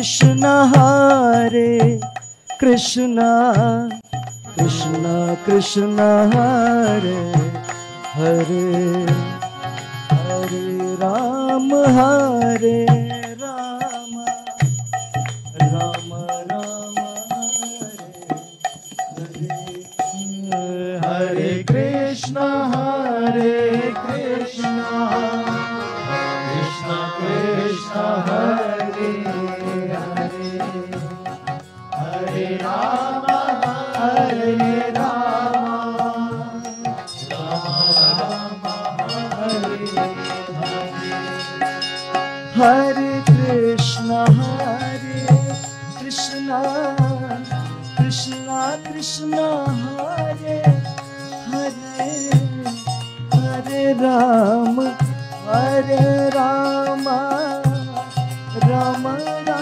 Krishna Hare Krishna Krishna Krishna Hare Hare Hare Ram Hare Ram Ram Ram Hare Hare Hare Krishna Krishna Krishna Hare Hare Hare Ram Ram Hare Hare Krishna Krishna Krishna Hare Hare Hare Ram Ram Ram